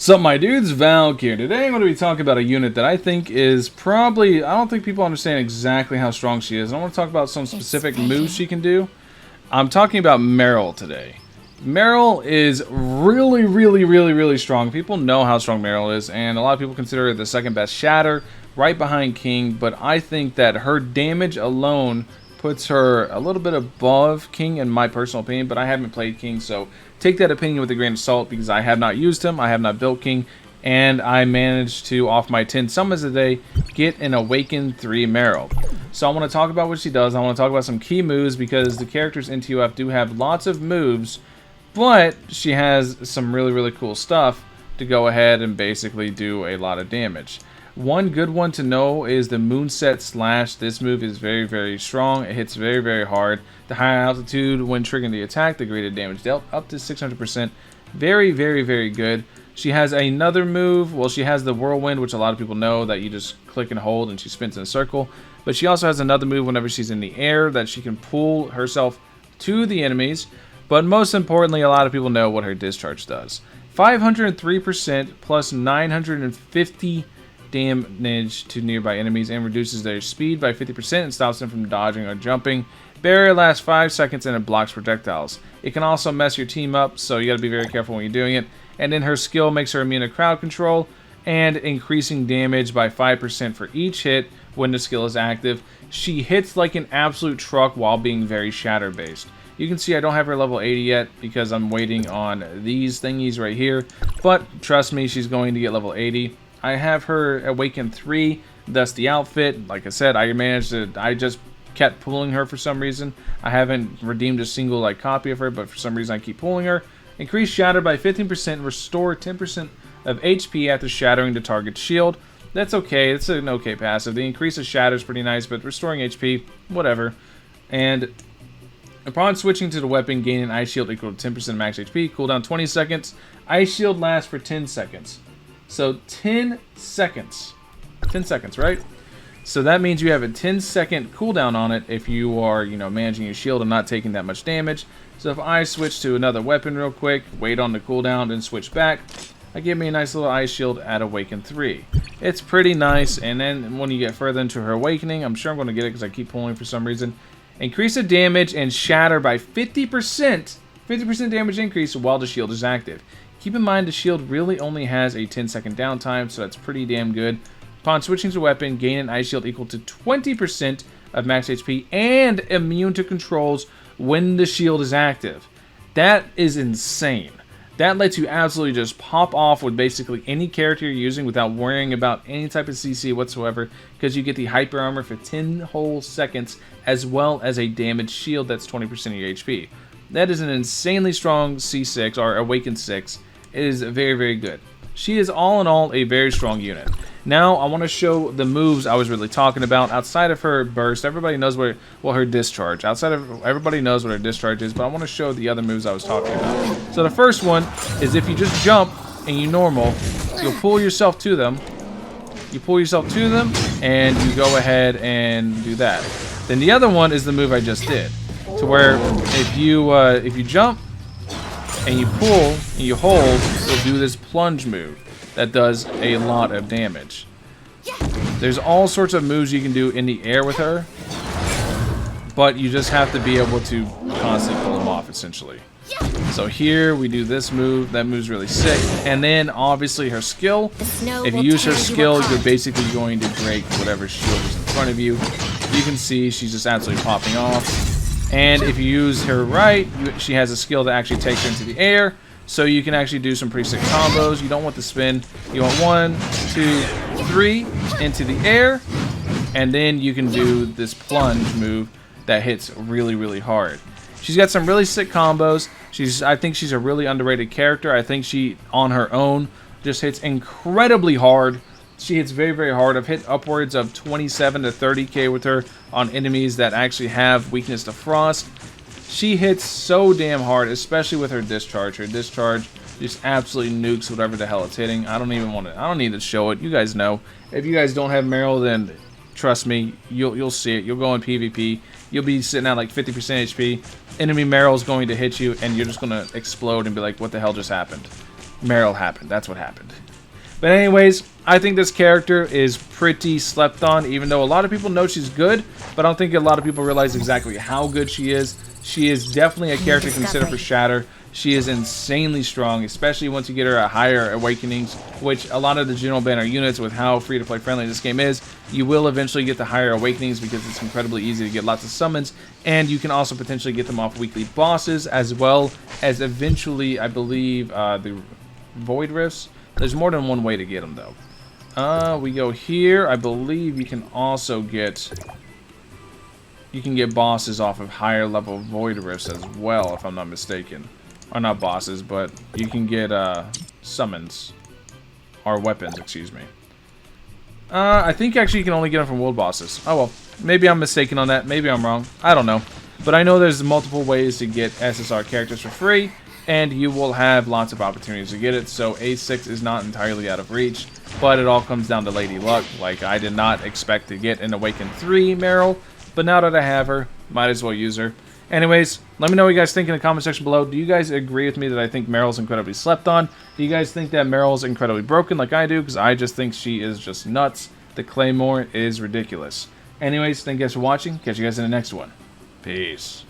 What's up, my dudes? Valkyrja. Today I'm going to be talking about a unit that I think is probably... I don't think people understand exactly how strong she is. I want to talk about some specific moves she can do. I'm talking about Meryl today. Meryl is really strong. People know how strong Meryl is, and a lot of people consider her the second best Shatter, right behind King, but I think that her damage alone puts her a little bit above King in my personal opinion, but I haven't played King, so take that opinion with a grain of salt because I have not used him, I have not built King, and I managed to, off my 10 summons a day, get an Awakened 3 Meryl. So I want to talk about what she does. I want to talk about some key moves because the characters in TOF do have lots of moves, but she has some really cool stuff to go ahead and basically do a lot of damage. One good one to know is the Moonset Slash. This move is very strong. It hits very hard. The high altitude when triggering the attack, the greater damage dealt, up to 600%. Very good. She has another move. Well, she has the Whirlwind, which a lot of people know that you just click and hold and she spins in a circle. But she also has another move whenever she's in the air that she can pull herself to the enemies. But most importantly, a lot of people know what her discharge does. 503% plus 950 damage to nearby enemies and reduces their speed by 50% and stops them from dodging or jumping. Barrier lasts 5 seconds and it blocks projectiles. It can also mess your team up, so you gotta be very careful when you're doing it. And then her skill makes her immune to crowd control and increasing damage by 5% for each hit when the skill is active. She hits like an absolute truck while being very shatter based. You can see I don't have her level 80 yet because I'm waiting on these thingies right here, but trust me, she's going to get level 80. I have her Awakened 3, that's the outfit. Like I said, I just kept pulling her for some reason. I haven't redeemed a single copy of her, but for some reason I keep pulling her. Increase shatter by 15%, restore 10% of HP after shattering the target's shield. That's okay, it's an okay passive. The increase of shatter is pretty nice, but restoring HP, whatever. And upon switching to the weapon, gain an ice shield equal to 10% max HP, cooldown 20 seconds. Ice shield lasts for 10 seconds. So 10 seconds. 10 seconds, right? So that means you have a 10-second cooldown on it if you are, managing your shield and not taking that much damage. So if I switch to another weapon real quick, wait on the cooldown, then switch back, I give me a nice little ice shield at Awakened 3. It's pretty nice, and then when you get further into her awakening, I'm sure I'm going to get it because I keep pulling for some reason. Increase the damage and shatter by 50%. 50% damage increase while the shield is active. Keep in mind the shield really only has a 10-second downtime, so that's pretty damn good. Upon switching to weapon, gain an ice shield equal to 20% of max HP and immune to controls when the shield is active. That is insane. That lets you absolutely just pop off with basically any character you're using without worrying about any type of CC whatsoever, because you get the hyper armor for 10 whole seconds as well as a damaged shield that's 20% of your HP. That is an insanely strong C6 or Awakened 6. It is very good. She is all in all a very strong unit. Now I want to show the moves I was really talking about outside of her burst. Everybody knows what her discharge. Everybody knows what her discharge is, but I want to show the other moves I was talking about. So the first one is if you just jump and you normal, you'll pull yourself to them. You pull yourself to them and you go ahead and do that. Then the other one is the move I just did, to where if you jump and you pull and you hold, you'll do this plunge move that does a lot of damage. There's all sorts of moves you can do in the air with her, but you just have to be able to constantly pull them off, essentially. So here we do this move. That move's really sick. And then obviously her skill. If you use her skill, you're basically going to break whatever shield is in front of you. You can see she's just absolutely popping off. And if you use her right, she has a skill that actually takes her into the air, so you can actually do some pretty sick combos. You don't want the spin. You want 1, 2, 3 into the air, and then you can do this plunge move that hits really hard. She's got some really sick combos. I think she's a really underrated character. I think she, on her own, just hits incredibly hard. She hits very hard. I've hit upwards of 27 to 30k with her on enemies that actually have weakness to frost. She hits so damn hard, especially with her discharge. Her discharge just absolutely nukes whatever the hell it's hitting. I don't need to show it. You guys know. If you guys don't have Meryl, then trust me, you'll see it. You'll go in PvP. You'll be sitting at like 50% HP. Enemy Meryl's going to hit you, and you're just going to explode and be like, what the hell just happened? Meryl happened. That's what happened. But anyways, I think this character is pretty slept on, even though a lot of people know she's good, but I don't think a lot of people realize exactly how good she is. She is definitely a character to consider for Shatter. She is insanely strong, especially once you get her at higher awakenings, which a lot of the general banner units, with how free-to-play friendly this game is, you will eventually get the higher awakenings because it's incredibly easy to get lots of summons, and you can also potentially get them off weekly bosses, as well as eventually, I believe, the Void Rifts. There's more than one way to get them, though. We go here. I believe you can also get... You can get bosses off of higher level Void Rifts as well, if I'm not mistaken. Or not bosses, but you can get summons. Or weapons, excuse me. I think actually you can only get them from world bosses. Oh well, maybe I'm mistaken on that. Maybe I'm wrong. I don't know. But I know there's multiple ways to get SSR characters for free, and you will have lots of opportunities to get it, so A6 is not entirely out of reach, but it all comes down to Lady Luck. Like, I did not expect to get an Awakened 3 Meryl, but now that I have her, might as well use her. Anyways, let me know what you guys think in the comment section below. Do you guys agree with me that I think Meryl's incredibly slept on? Do you guys think that Meryl's incredibly broken like I do? Because I just think she is just nuts. The Claymore is ridiculous. Anyways, thank you guys for watching. Catch you guys in the next one. Peace.